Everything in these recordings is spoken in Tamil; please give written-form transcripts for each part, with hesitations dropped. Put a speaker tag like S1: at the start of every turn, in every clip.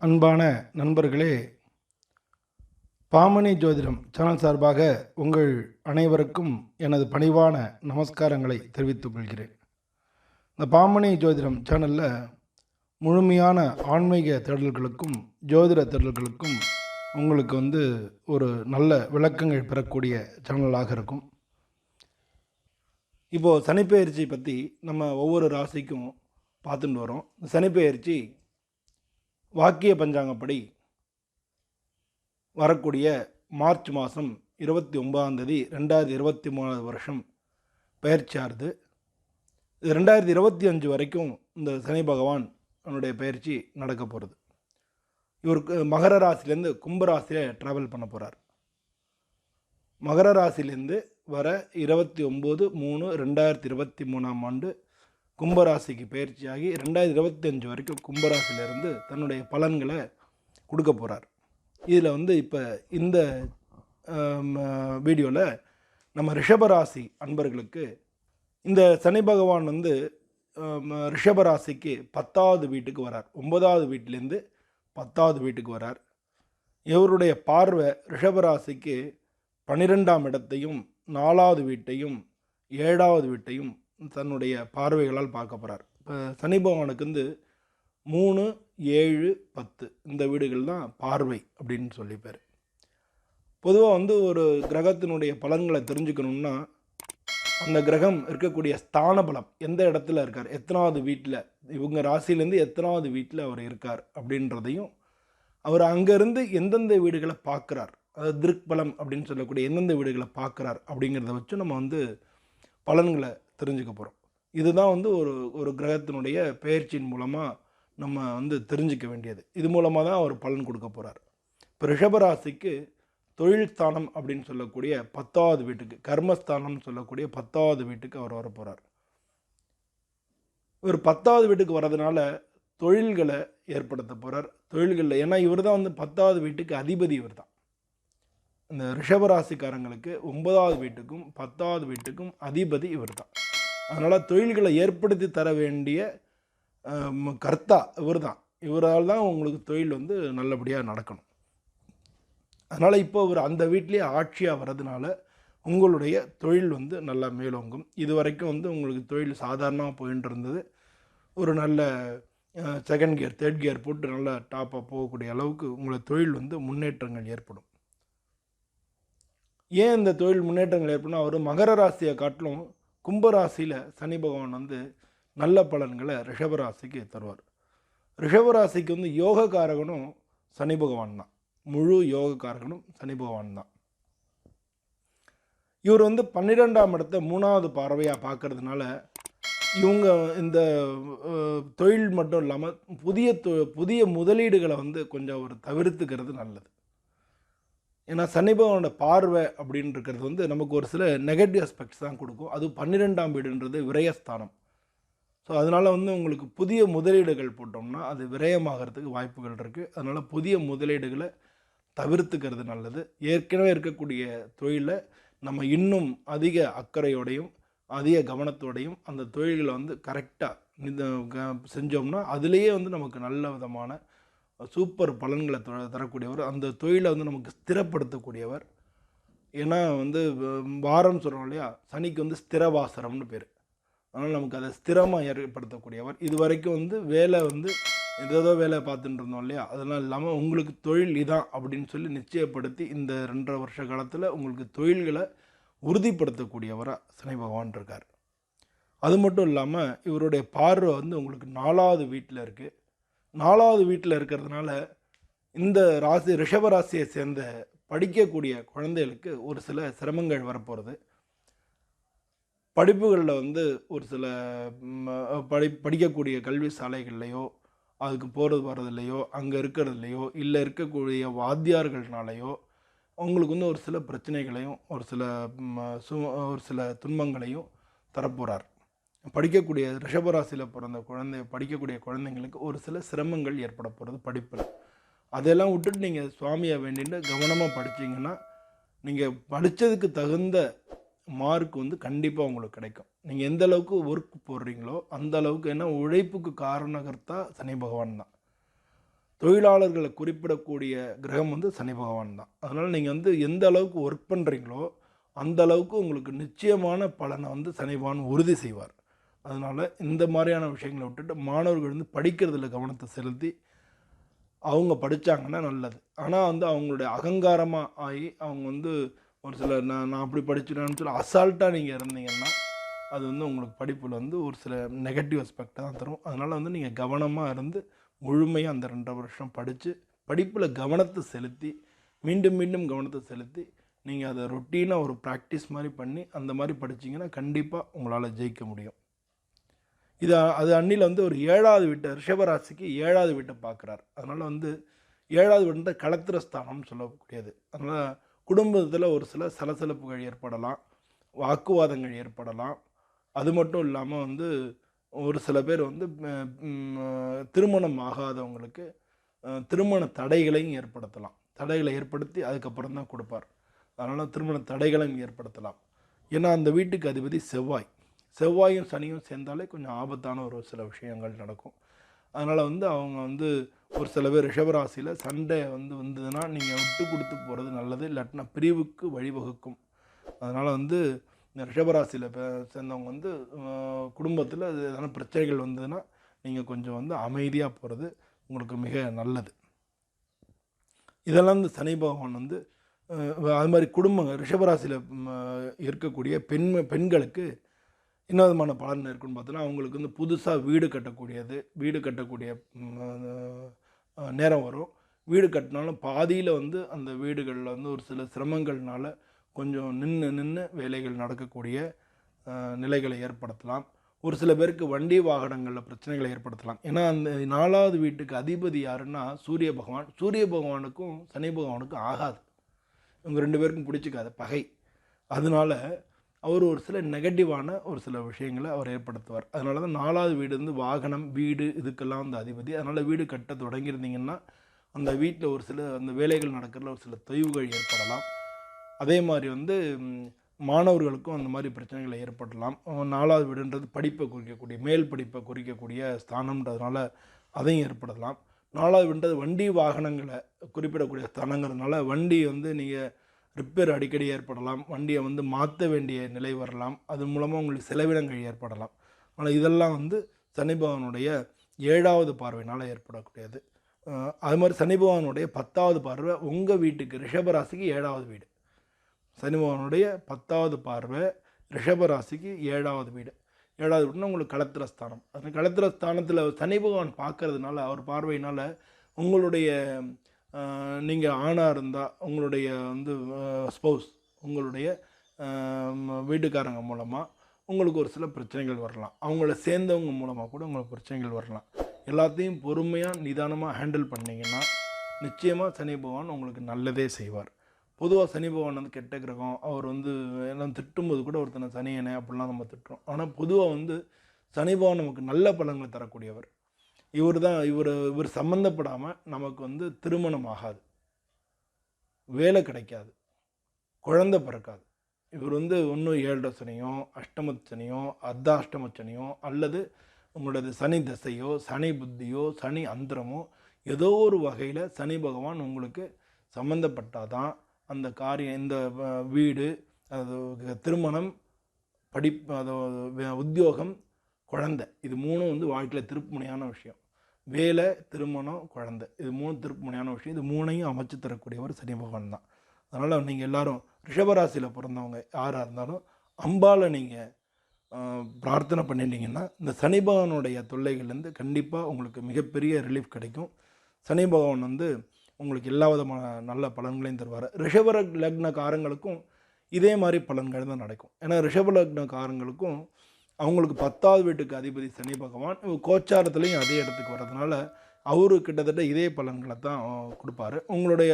S1: அன்பான நண்பர்களே, பாமணி ஜோதிடம் சேனல் சார்பாக உங்கள் அனைவருக்கும் எனது பணிவான நமஸ்காரங்களை தெரிவித்துக் கொள்கிறேன். இந்த பாமணி ஜோதிடம் சேனலில் முழுமையான ஆன்மீக தேடல்களுக்கும் ஜோதிட தேடல்களுக்கும் உங்களுக்கு ஒரு நல்ல விளக்கங்கள் பெறக்கூடிய சேனலாக இருக்கும். இப்போது சனிப்பெயர்ச்சி பற்றி நம்ம ஒவ்வொரு ராசிக்கும் பார்த்துட்டு வரோம். சனிப்பெயர்ச்சி வாக்கிய பஞ்சாங்கப்படி வரக்கூடிய மார்ச் மாதம் 29 2023 வருஷம் பயிற்சியாகிறது. இது 2025 வரைக்கும் இந்த சனி பகவான் அவனுடைய பயிற்சி நடக்க போகிறது. இவருக்கு மகர ராசிலேருந்து கும்பராசியில் ட்ராவல் பண்ண போகிறார். மகர ராசிலேருந்து வர 29/3/2023 கும்பராசிக்கு பயிற்சியாகி 2025 வரைக்கும் கும்பராசிலிருந்து தன்னுடைய பலன்களை கொடுக்க போகிறார். இதில் இப்போ இந்த வீடியோவில் நம்ம ரிஷபராசி அன்பர்களுக்கு இந்த சனி பகவான் ரிஷபராசிக்கு 10வது வீட்டுக்கு வரார். 9வது வீட்டிலேருந்து 10வது வீட்டுக்கு வரார். இவருடைய பார்வை ரிஷபராசிக்கு 12ஆம் இடத்தையும் 4வது வீட்டையும் 7வது வீட்டையும் தன்னுடைய பார்வைகளால் பார்க்க போகிறார். இப்போ சனி பகவானுக்கு 3, 7, 10 இந்த வீடுகள் தான் பார்வை அப்படின்னு சொல்லிப்பார். பொதுவாக ஒரு கிரகத்தினுடைய பலன்களை தெரிஞ்சுக்கணுன்னா அந்த கிரகம் இருக்கக்கூடிய ஸ்தான பலம் எந்த இடத்துல இருக்கார், எத்தனாவது வீட்டில், இவங்க ராசியிலேருந்து எத்தனாவது வீட்டில் அவர் இருக்கார் அப்படின்றதையும், அவர் அங்கேருந்து எந்தெந்த வீடுகளை பார்க்குறார், அதாவது திருக்பலம் அப்படின்னு சொல்லக்கூடிய எந்தெந்த வீடுகளை பார்க்குறார் அப்படிங்கிறத வச்சு நம்ம பலன்களை தெரிஞ்சுக்க போகிறோம். இதுதான் ஒரு கிரகத்தினுடைய பெயர்ச்சியின் மூலமாக நம்ம தெரிஞ்சிக்க வேண்டியது. இது மூலமாக தான் அவர் பலன் கொடுக்க போகிறார். இப்போ ரிஷபராசிக்கு தொழில் ஸ்தானம் அப்படின்னு சொல்லக்கூடிய 10வது வீட்டுக்கு, கர்மஸ்தானம்னு சொல்லக்கூடிய 10வது வீட்டுக்கு அவர் வர போகிறார். இவர் 10வது வீட்டுக்கு வர்றதுனால தொழில்களை ஏற்படுத்த போகிறார். தொழில்களில் ஏன்னா இவர் தான் 10வது வீட்டுக்கு அதிபதி. இவர் தான் இந்த ரிஷபராசிக்காரங்களுக்கு 9வது வீட்டுக்கும் 10வது வீட்டுக்கும் அதிபதி இவர் தான். அதனால் தொழில்களை ஏற்படுத்தி தர வேண்டிய கர்த்தா இவர் தான். இவரால் தான் உங்களுக்கு தொழில் நல்லபடியாக நடக்கணும். அதனால் இப்போ அவர் அந்த வீட்டிலேயே ஆட்சியாக வர்றதுனால உங்களுடைய தொழில் நல்லா மேலோங்கும். இது வரைக்கும் உங்களுக்கு தொழில் சாதாரணமாக போயின்னு இருந்தது. ஒரு நல்ல செகண்ட் கியர், தேர்ட் கியர் போட்டு நல்லா டாப்பாக போகக்கூடிய அளவுக்கு உங்களை தொழில் முன்னேற்றங்கள் ஏற்படும். ஏன் இந்த தொழில் முன்னேற்றங்கள் ஏற்படும்? அவர் மகர ராசியை காட்டிலும் கும்பராசியில் சனி பகவான் நல்ல பலன்களை ரிஷபராசிக்கு தருவார். ரிஷபராசிக்கு யோகக்காரகனும் சனி பகவான் தான். முழு யோகக்காரகனும் சனி பகவான் தான். இவர் 12ஆம் இடத்தை 3வது பார்வையாக பார்க்கறதுனால இவங்க இந்த தொழில் மட்டும் இல்லாமல் புதிய முதலீடுகளை கொஞ்சம் அவர் தவிர்த்துக்கிறது நல்லது. ஏன்னா சனி பகவானோட பார்வை அப்படின்னு இருக்கிறது நமக்கு ஒரு சில நெகட்டிவ் அஸ்பெக்ட்ஸ் தான் கொடுக்கும். அது 12ஆம் வீடுன்றது விரயஸ்தானம். ஸோ அதனால் உங்களுக்கு புதிய முதலீடுகள் போட்டோம்னா அது விரயமாகிறதுக்கு வாய்ப்புகள் இருக்குது. அதனால் புதிய முதலீடுகளை தவிர்த்துக்கிறது நல்லது. ஏற்கனவே இருக்கக்கூடிய தொழிலை நம்ம இன்னும் அதிக அக்கறையோடையும் அதிக கவனத்தோடையும் அந்த தொழில்களை கரெக்டாக செஞ்சோம்னா அதுலேயே நமக்கு நல்ல விதமான சூப்பர் பலன்களை தரக்கூடியவர். அந்த தொழிலை நமக்கு ஸ்திரப்படுத்தக்கூடியவர். ஏன்னா வாரம் சொல்கிறோம் இல்லையா, சனிக்கு ஸ்திரவாசரம்னு பேர். அதனால் நமக்கு அதை ஸ்திரமாக ஏற்படுத்தக்கூடியவர். இது வரைக்கும் வேலை ஏதோ வேலை பார்த்துட்டு இருந்தோம் இல்லையா, அதெல்லாம் இல்லாமல் உங்களுக்கு தொழில் இதான் அப்படின்னு சொல்லி நிச்சயப்படுத்தி இந்த 2.5 வருஷ காலத்தில் உங்களுக்கு தொழில்களை உறுதிப்படுத்தக்கூடியவராக சனி பகவான் இருக்கார். அது மட்டும் இல்லாமல் இவருடைய பார்வை உங்களுக்கு 4வது வீட்டில் இருக்குது. 4வது வீட்டில் இருக்கிறதுனால இந்த ராசி ரிஷபராசியை சேர்ந்த படிக்கக்கூடிய குழந்தைகளுக்கு ஒரு சில சிரமங்கள் வரப்போகிறது. படிப்புகளில் ஒரு சில படிக்கக்கூடிய கல்வி சாலைகள்லையோ அதுக்கு போகிறது வர்றதுலையோ அங்கே இருக்கிறதுலையோ இல்லை இருக்கக்கூடிய வாத்தியார்கள்னாலேயோ அவங்களுக்கு ஒரு சில பிரச்சனைகளையும் ஒரு சில துன்பங்களையும் தரப்போகிறார். படிக்கக்கூடிய ரிஷபராசியில் பிறந்த படிக்கக்கூடிய குழந்தைங்களுக்கு ஒரு சில சிரமங்கள் ஏற்பட போகிறது படிப்பில். அதெல்லாம் விட்டுட்டு நீங்கள் சுவாமியை வேண்டிட்டு கவனமாக படித்தீங்கன்னா நீங்கள் படித்ததுக்கு தகுந்த மார்க் கண்டிப்பாக உங்களுக்கு கிடைக்கும். நீங்கள் எந்த அளவுக்கு ஒர்க் போடுறீங்களோ அந்த அளவுக்கு. ஏன்னா உழைப்புக்கு காரணகர்த்தா சனி பகவான் தான். தொழிலாளர்களை குறிப்பிடக்கூடிய கிரகம் வந்து சனி பகவான் தான். அதனால் நீங்கள் வந்து எந்த அளவுக்கு ஒர்க் பண்ணுறீங்களோ அந்த அளவுக்கு உங்களுக்கு நிச்சயமான பலனை வந்து சனி பகவான் உறுதி செய்வார். அதனால் இந்த மாதிரியான விஷயங்களை விட்டுட்டு மாணவர்கள் வந்து படிக்கிறதுல கவனத்தை செலுத்தி அவங்க படித்தாங்கன்னா நல்லது. ஆனால் வந்து அவங்களுடைய அகங்காரமாக ஆகி அவங்க வந்து ஒரு சில நான் அப்படி படிச்சுட்டேன்னு சொல்லி அசால்ட்டாக நீங்கள் இருந்தீங்கன்னா அது வந்து உங்களுக்கு படிப்பில் வந்து ஒரு சில நெகட்டிவ் அஸ்பெக்டை தான் தரும். அதனால் வந்து நீங்கள் கவனமாக இருந்து முழுமையாக அந்த 2 வருஷம் படித்து படிப்பில் கவனத்தை செலுத்தி மீண்டும் மீண்டும் கவனத்தை செலுத்தி நீங்கள் அதை ரொட்டீனாக ஒரு ப்ராக்டிஸ் மாதிரி பண்ணி அந்த மாதிரி படிச்சிங்கன்னா கண்டிப்பாக உங்களால் ஜெயிக்க முடியும். அது அன்னியில் வந்து ஒரு 7வது வீட்டை ரிஷபராசிக்கு 7வது வீட்டை பார்க்குறார். அதனால் வந்து 7வது வீட்டை களத்திர ஸ்தானம்னு சொல்லக்கூடியது. அதனால் குடும்பத்தில் ஒரு சில சலசலப்புகள் ஏற்படலாம், வாக்குவாதங்கள் ஏற்படலாம். அது மட்டும் இல்லாமல் வந்து ஒரு சில பேர் வந்து திருமணம் ஆகாதவங்களுக்கு திருமண தடைகளையும் ஏற்படுத்தலாம். தடைகளை ஏற்படுத்தி அதுக்கப்புறம் தான் கொடுப்பார். அதனால் திருமண தடைகளையும் ஏற்படுத்தலாம். ஏன்னா அந்த வீட்டுக்கு அதிபதி செவ்வாயும் சனியும் சேர்ந்தாலே கொஞ்சம் ஆபத்தான ஒரு சில விஷயங்கள் நடக்கும். அதனால் வந்து அவங்க வந்து ஒரு சில பேர் ரிஷபராசியில் சண்டை வந்ததுன்னா நீங்கள் விட்டு கொடுத்து போகிறது நல்லது, இல்லாட்டினா பிரிவுக்கு வழிவகுக்கும். அதனால் வந்து இந்த ரிஷபராசியில் சேர்ந்தவங்க வந்து குடும்பத்தில் எதனா பிரச்சனைகள் வந்ததுன்னா நீங்கள் கொஞ்சம் வந்து அமைதியாக போகிறது உங்களுக்கு மிக நல்லது. இதெல்லாம் வந்து சனி பகவான் வந்து அது மாதிரி குடும்பங்கள் ரிஷபராசியில் இருக்கக்கூடிய பெண்களுக்கு என்ன விதமான பலன் இருக்குன்னு பார்த்தோன்னா அவங்களுக்கு வந்து புதுசாக வீடு கட்டக்கூடிய நேரம் வரும். வீடு கட்டினாலும் பாதியில் வந்து அந்த வீடுகளில் வந்து ஒரு சில சிரமங்கள்னால கொஞ்சம் நின்று வேலைகள் நடக்கக்கூடிய நிலைகளை ஏற்படுத்தலாம். ஒரு சில பேருக்கு வண்டி வாகனங்களில் பிரச்சனைகளை ஏற்படுத்தலாம். ஏன்னா அந்த 4வது வீட்டுக்கு அதிபதி யாருன்னா சூரிய பகவானுக்கும் சனி பகவானுக்கும் ஆகாது. இவங்க 2 பேருக்கும் பிடிச்சிக்காது, பகை. அதனால அவர் ஒரு சில நெகட்டிவான ஒரு சில விஷயங்களை அவர் ஏற்படுத்துவார். அதனால தான் 4வது வீடு வந்து வாகனம், வீடு இதுக்கெல்லாம் வந்து அதிபதி. அதனால் வீடு கட்ட தொடங்கியிருந்தீங்கன்னா அந்த வீட்டில் ஒரு சில அந்த வேலைகள் நடக்கிறதுல ஒரு சில தொய்வுகள் ஏற்படலாம். அதே மாதிரி வந்து மாணவர்களுக்கும் அந்த மாதிரி பிரச்சனைகளை ஏற்படலாம். 4வது வீடுன்றது படிப்பை குறிக்கக்கூடிய மேல் படிப்பை குறிக்கக்கூடிய ஸ்தானம்ன்றதுனால அதையும் ஏற்படலாம். 4வது வீடுன்றது வண்டி வாகனங்களை குறிப்பிடக்கூடிய ஸ்தானங்கிறதுனால வண்டி வந்து நீங்கள் ரிப்பேர் அடிக்கடி ஏற்படலாம், வண்டியை வந்து மாற்ற வேண்டிய நிலை வரலாம், அது மூலமாக உங்களுக்கு செலவினங்கள் ஏற்படலாம். ஆனால் இதெல்லாம் வந்து சனி பகவானுடைய 7வது பார்வையினால் ஏற்படக்கூடியது. அது மாதிரி சனி பகவானுடைய 10வது பார்வை உங்கள் வீட்டுக்கு ரிஷபராசிக்கு 7வது வீடு. சனி பகவானுடைய 10வது பார்வை ரிஷபராசிக்கு 7வது வீடு. 7வது வீடுனா உங்களுக்கு களத்திர ஸ்தானம். அந்த களத்திர ஸ்தானத்தில் சனி பகவான் பார்க்கறதுனால அவர் பார்வையினால் உங்களுடைய நீங்கள் ஆணாக இருந்தால் உங்களுடைய வந்து ஸ்பௌஸ் உங்களுடைய வீட்டுக்காரங்க மூலமாக உங்களுக்கு ஒரு சில பிரச்சனைகள் வரலாம். அவங்கள சேர்ந்தவங்க மூலமாக கூட உங்களுக்கு பிரச்சனைகள் வரலாம். எல்லாத்தையும் பொறுமையாக நிதானமாக ஹேண்டில் பண்ணிங்கன்னா நிச்சயமாக சனி பகவான் உங்களுக்கு நல்லதே செய்வார். பொதுவாக சனி பகவான் வந்து கெட்ட கிரகம், அவர் வந்து எல்லாம் திட்டும்போது கூட ஒருத்தனை சனியனை அப்படிலாம் நம்ம திட்டுறோம். ஆனால் பொதுவாக வந்து சனி பகவான் நமக்கு நல்ல பலன்களை தரக்கூடியவர். இவர் சம்மந்தப்படாமல் நமக்கு வந்து திருமணம் ஆகாது, வேலை கிடைக்காது, குழந்தை பிறக்காது. இவர் வந்து ஒன்றும் 7 சனியோ அஷ்டம சனியோ அர்த்தாஷ்டம சனியோ அல்லது உங்களோட சனி தசையோ சனி புத்தியோ சனி அந்தரமோ ஏதோ ஒரு வகையில் சனி பகவான் உங்களுக்கு சம்மந்தப்பட்டாதான் அந்த காரியம், இந்த வீடு, அது திருமணம், அது உத்தியோகம், குழந்தை, இது 3 வந்து வாழ்க்கையில் திருப்புமுனையான விஷயம். வேலை, திருமணம், குழந்தை, இது 3 திருப்புமுனையான விஷயம். இது 3ஐயும் அமைச்சு தரக்கூடியவர் சனி பகவான் தான். அதனால் நீங்கள் எல்லோரும் ரிஷபராசியில் பிறந்தவங்க யாராக இருந்தாலும் அம்பாவை நீங்கள் பிரார்த்தனை பண்ணிட்டீங்கன்னா இந்த சனி பகவானுடைய தொல்லைகள்லேருந்து கண்டிப்பாக உங்களுக்கு மிகப்பெரிய ரிலீஃப் கிடைக்கும். சனி பகவான் வந்து உங்களுக்கு எல்லா விதமான நல்ல பலன்களையும் தருவார். ரிஷப லக்னக்காரங்களுக்கும் இதே மாதிரி பலன்கள் தான் நடக்கும். ஏன்னா ரிஷப லக்னக்காரங்களுக்கும் அவங்களுக்கு 10வது வீட்டுக்கு அதிபதி சனி பகவான் கோச்சாரத்துலேயும் அதே இடத்துக்கு வர்றதுனால அவரு கிட்டத்தட்ட இதே பலன்களை தான் கொடுப்பாரு உங்களுடைய.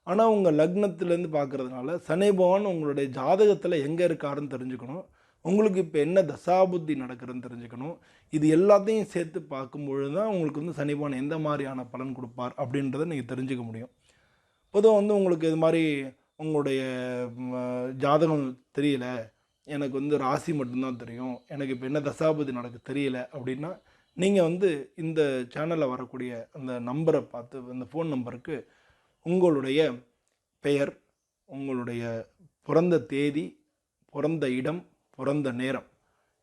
S1: ஆனால் உங்கள் லக்னத்திலேருந்து பார்க்குறதுனால சனி பகவான் உங்களுடைய ஜாதகத்தில் எங்கே இருக்காருன்னு தெரிஞ்சுக்கணும். உங்களுக்கு இப்போ என்ன தசாபுத்தி நடக்கிறதுன்னு தெரிஞ்சுக்கணும். இது எல்லாத்தையும் சேர்த்து பார்க்கும்பொழுது தான் உங்களுக்கு வந்து சனி பகவான் எந்த மாதிரியான பலன் கொடுப்பார் அப்படின்றத நீங்கள் தெரிஞ்சுக்க முடியும். பொதுவாக வந்து உங்களுக்கு இது மாதிரி உங்களுடைய ஜாதகம் தெரியல, எனக்கு வந்து ராசி மட்டும்தான் தெரியும், எனக்கு இப்போ என்ன தசாபுத்தி நடக்க தெரியல அப்படின்னா நீங்கள் வந்து இந்த சேனலில் வரக்கூடிய அந்த நம்பரை பார்த்து, அந்த ஃபோன் நம்பருக்கு உங்களுடைய பெயர், உங்களுடைய பிறந்த தேதி, பிறந்த இடம், பிறந்த நேரம்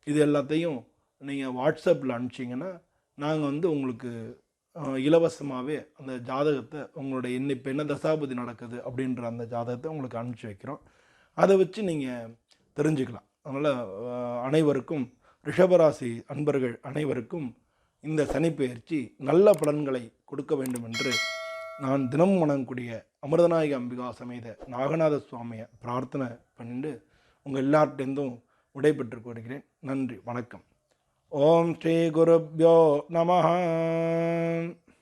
S1: இது எல்லாத்தையும் நீங்கள் வாட்ஸ்அப்பில் அனுப்பிச்சிங்கன்னா, நாங்கள் வந்து உங்களுக்கு இலவசமாகவே அந்த ஜாதகத்தை, உங்களுடைய இப்போ என்ன தசாபதி நடக்குது அப்படின்ற அந்த ஜாதகத்தை உங்களுக்கு அனுப்பிச்சி வைக்கிறோம். அதை வச்சு நீங்கள் தெரிஞ்சுக்கலாம். அதனால் அனைவருக்கும், ரிஷபராசி அன்பர்கள் அனைவருக்கும் இந்த சனிப்பெயர்ச்சி நல்ல பலன்களை கொடுக்க வேண்டும் என்று நான் தினமும் வணங்கக்கூடிய அமிர்தநாயக அம்பிகா சமேத நாகநாத சுவாமியை பிரார்த்தனை பண்ணிட்டு உங்கள் எல்லார்ட்டேருந்தும் விடைபெற்று கொள்கிறேன். நன்றி, வணக்கம். ஓம் ஸ்ரீ குருப்யோ நமஹ.